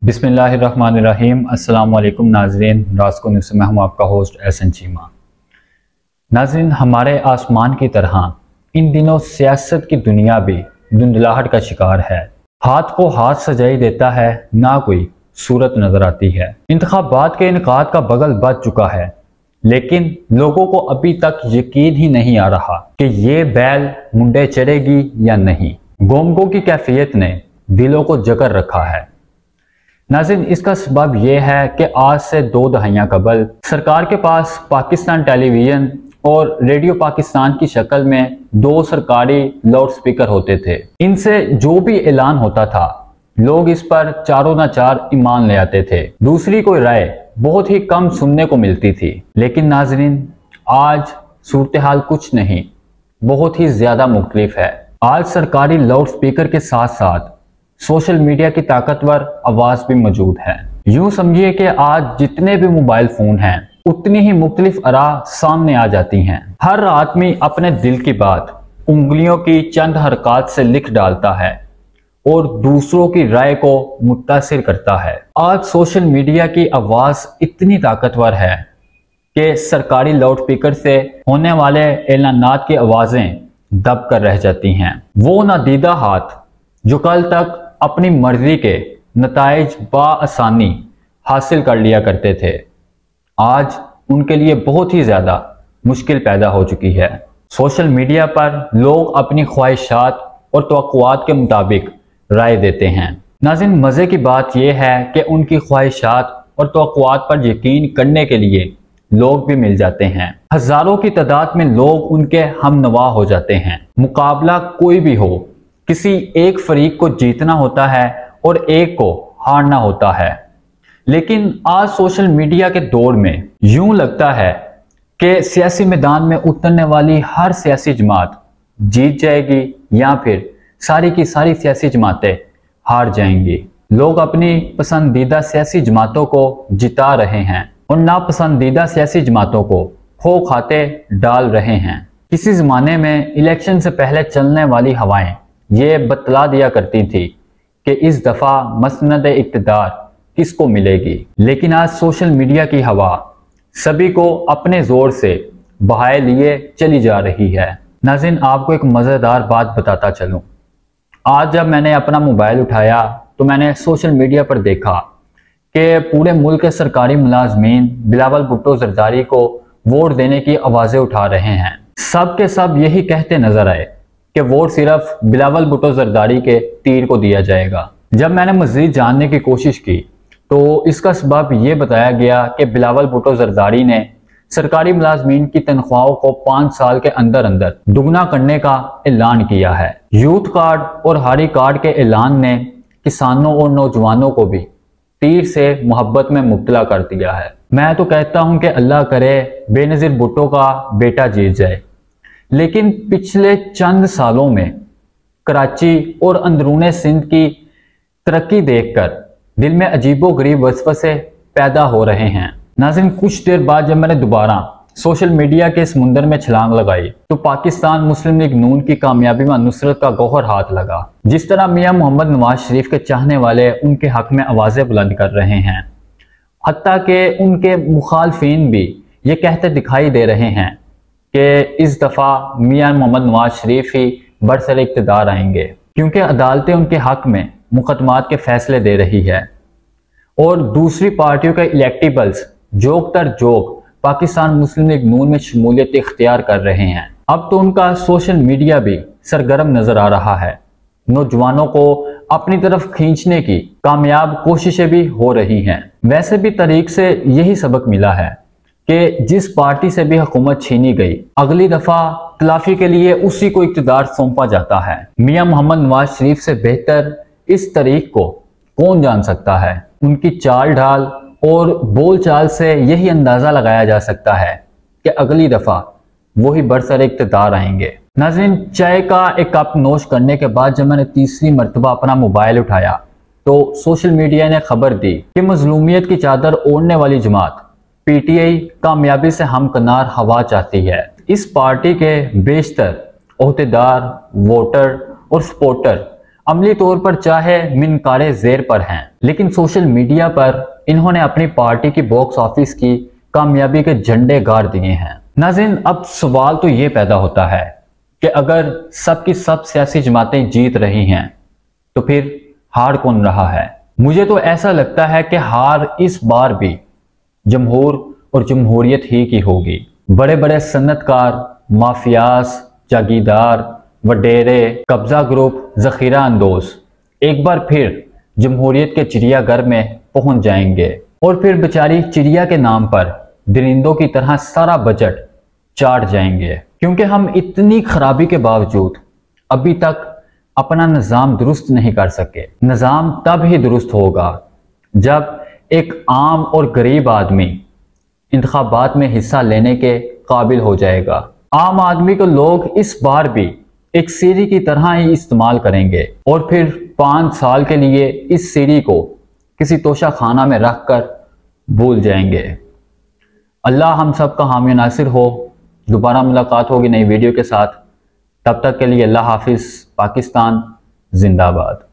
बिस्मिल्लाहिर्रहमानिर्रहीम। अस्सलाम वालेकुम नाज़रीन, रास्को न्यूज़ में हम आपका होस्ट एहसन चीमा। नाज़रीन, हमारे आसमान की तरह इन दिनों सियासत की दुनिया भी धुंधलाहट का शिकार है। हाथ को हाथ सजाई देता है, ना कोई सूरत नजर आती है। इंतखाबात के इनकाद का बगल बज चुका है, लेकिन लोगों को अभी तक यकीन ही नहीं आ रहा कि ये बैल मुंडे चढ़ेगी या नहीं। गोमगो की कैफियत ने दिलों को जकड़ रखा है। नाज़रीन, इसका सबब यह है कि आज से 2 दहाइयाँ कबल सरकार के पास पाकिस्तान टेलीविज़न और रेडियो पाकिस्तान की शक्ल में 2 सरकारी लाउड स्पीकर होते थे। इनसे जो भी ऐलान होता था, लोग इस पर चारों ना चार ईमान ले आते थे। दूसरी कोई राय बहुत ही कम सुनने को मिलती थी। लेकिन नाज़रीन, आज सूरत हाल कुछ नहीं, बहुत ही ज़्यादा मुख्तलिफ है। आज सरकारी लाउड स्पीकर के साथ साथ सोशल मीडिया की ताकतवर आवाज़ भी मौजूद है। यूं समझिए कि आज जितने भी मोबाइल फ़ोन हैं, उतनी ही मुख्तलिफ आराह सामने आ जाती हैं। हर आदमी अपने दिल की बात उंगलियों की चंद हरकत से लिख डालता है और दूसरों की राय को मुतासिर करता है। आज सोशल मीडिया की आवाज़ इतनी ताकतवर है कि सरकारी लाउड स्पीकर से होने वाले ऐलानात की आवाज़ें दब कर रह जाती हैं। वो नादीदा हाथ जो कल तक अपनी मर्जी के नताइज बआसानी हासिल कर लिया करते थे, आज उनके लिए बहुत ही ज़्यादा मुश्किल पैदा हो चुकी है। सोशल मीडिया पर लोग अपनी ख्वाहिशात और तवक्कुआत के मुताबिक राय देते हैं। नाज़रीन, मज़े की बात यह है कि उनकी ख्वाहिशात और तवक्कुआत पर यकीन करने के लिए लोग भी मिल जाते हैं। हज़ारों की तादाद में लोग उनके हमनवा हो जाते हैं। मुकाबला कोई भी हो, किसी एक फरीक को जीतना होता है और एक को हारना होता है। लेकिन आज सोशल मीडिया के दौर में यूं लगता है कि सियासी मैदान में उतरने वाली हर सियासी जमात जीत जाएगी या फिर सारी की सारी सियासी जमातें हार जाएंगी। लोग अपनी पसंदीदा सियासी जमातों को जिता रहे हैं और नापसंदीदा सियासी जमातों को खो खाते डाल रहे हैं। किसी ज़माने में इलेक्शन से पहले चलने वाली हवाएं ये बतला दिया करती थी कि इस दफ़ा मसनद इक़्तिदार किसको मिलेगी। लेकिन आज सोशल मीडिया की हवा सभी को अपने ज़ोर से बहाए लिए चली जा रही है। नाज़रीन, आपको एक मज़ेदार बात बताता चलूं। आज जब मैंने अपना मोबाइल उठाया तो मैंने सोशल मीडिया पर देखा कि पूरे मुल्क के सरकारी मुलाजमीन बिलावल भुट्टो जरदारी को वोट देने की आवाज़ें उठा रहे हैं। सब के सब यही कहते नजर आए कि वोट सिर्फ बिलावल भुट्टो जरदारी के तीर को दिया जाएगा। जब मैंने मज़ीद जानने की कोशिश की तो इसका सबब ये बताया गया कि बिलावल भुट्टो जरदारी ने सरकारी मुलाजमीन की तनख्वाहों को 5 साल के अंदर अंदर दुगना करने का ऐलान किया है। यूथ कार्ड और हारी कार्ड के ऐलान ने किसानों और नौजवानों को भी तीर से मोहब्बत में मुब्तला कर दिया है। मैं तो कहता हूँ कि अल्लाह करे बेनज़ीर भुट्टो का बेटा जीत जाए। लेकिन पिछले चंद सालों में कराची और अंदरूने सिंध की तरक्की देखकर दिल में अजीबोगरीब वसवसे पैदा हो रहे हैं। नाज़रीन, कुछ देर बाद जब मैंने दोबारा सोशल मीडिया के समुंदर में छलांग लगाई तो पाकिस्तान मुस्लिम लीग नून की कामयाबी में नुसरत का गौहर हाथ लगा। जिस तरह मियां मोहम्मद नवाज शरीफ के चाहने वाले उनके हक में आवाज़ें बुलंद कर रहे हैं, हत्ता कि उनके मुखालफिन भी ये कहते दिखाई दे रहे हैं कि इस दफ़ा मियां मोहम्मद नवाज शरीफ ही बरसर इक़्तिदार आएंगे, क्योंकि अदालतें उनके हक में मुकदमात के फैसले दे रही है और दूसरी पार्टियों के इलेक्टेबल्स जोक तर जोक पाकिस्तान मुस्लिम लीग नून में शमूलियत इख्तियार कर रहे हैं। अब तो उनका सोशल मीडिया भी सरगर्म नजर आ रहा है। नौजवानों को अपनी तरफ खींचने की कामयाब कोशिशें भी हो रही हैं। वैसे भी तारीख से यही सबक मिला है कि जिस पार्टी से भी हुकूमत छीनी गई, अगली दफा तलाफी के लिए उसी को इक़्तिदार सौंपा जाता है। मियां मोहम्मद नवाज शरीफ से बेहतर इस तारीख को कौन जान सकता है। उनकी चाल ढाल और बोल चाल से यही अंदाजा लगाया जा सकता है कि अगली दफा वही बरसर इक़्तिदार आएंगे। नाज़रीन, चाय का एक कप नोश करने के बाद जब मैंने तीसरी मरतबा अपना मोबाइल उठाया तो सोशल मीडिया ने खबर दी कि मजलूमियत की चादर ओढ़ने वाली जमात पीटीआई कामयाबी से हमकनार हवा चाहती है। इस पार्टी के बेशतर ओहदेदार, वोटर और सपोर्टर अमली तौर पर चाहे मिनकारे ज़ेर पर हैं, लेकिन सोशल मीडिया पर इन्होंने अपनी पार्टी की बॉक्स ऑफिस की कामयाबी के झंडे गाड़ दिए हैं। नाज़रीन, अब सवाल तो ये पैदा होता है कि अगर सब की सब सियासी जमातें जीत रही हैं तो फिर हार कौन रहा है? मुझे तो ऐसा लगता है कि हार इस बार भी जमहूर और जमहूरियत ही की होगी। बड़े बड़े सन्नतकार, माफियाज, जागीरदार, वडेरे, कब्जा ग्रुप, जखीरा अंदोज एक बार फिर जमहूरियत के चिड़ियाघर में पहुंच जाएंगे और फिर बेचारी चिड़िया के नाम पर दरिंदों की तरह सारा बजट चाट जाएंगे, क्योंकि हम इतनी खराबी के बावजूद अभी तक अपना निज़ाम दुरुस्त नहीं कर सके। निज़ाम तब ही दुरुस्त होगा जब एक आम और गरीब आदमी इंतखाबात में हिस्सा लेने के काबिल हो जाएगा। आम आदमी को लोग इस बार भी एक सीढ़ी की तरह ही इस्तेमाल करेंगे और फिर 5 साल के लिए इस सीढ़ी को किसी तोशा खाना में रख कर भूल जाएंगे। अल्लाह हम सब का हामी नासिर हो। दोबारा मुलाकात होगी नई वीडियो के साथ। तब तक के लिए अल्लाह हाफिज़। पाकिस्तान जिंदाबाद।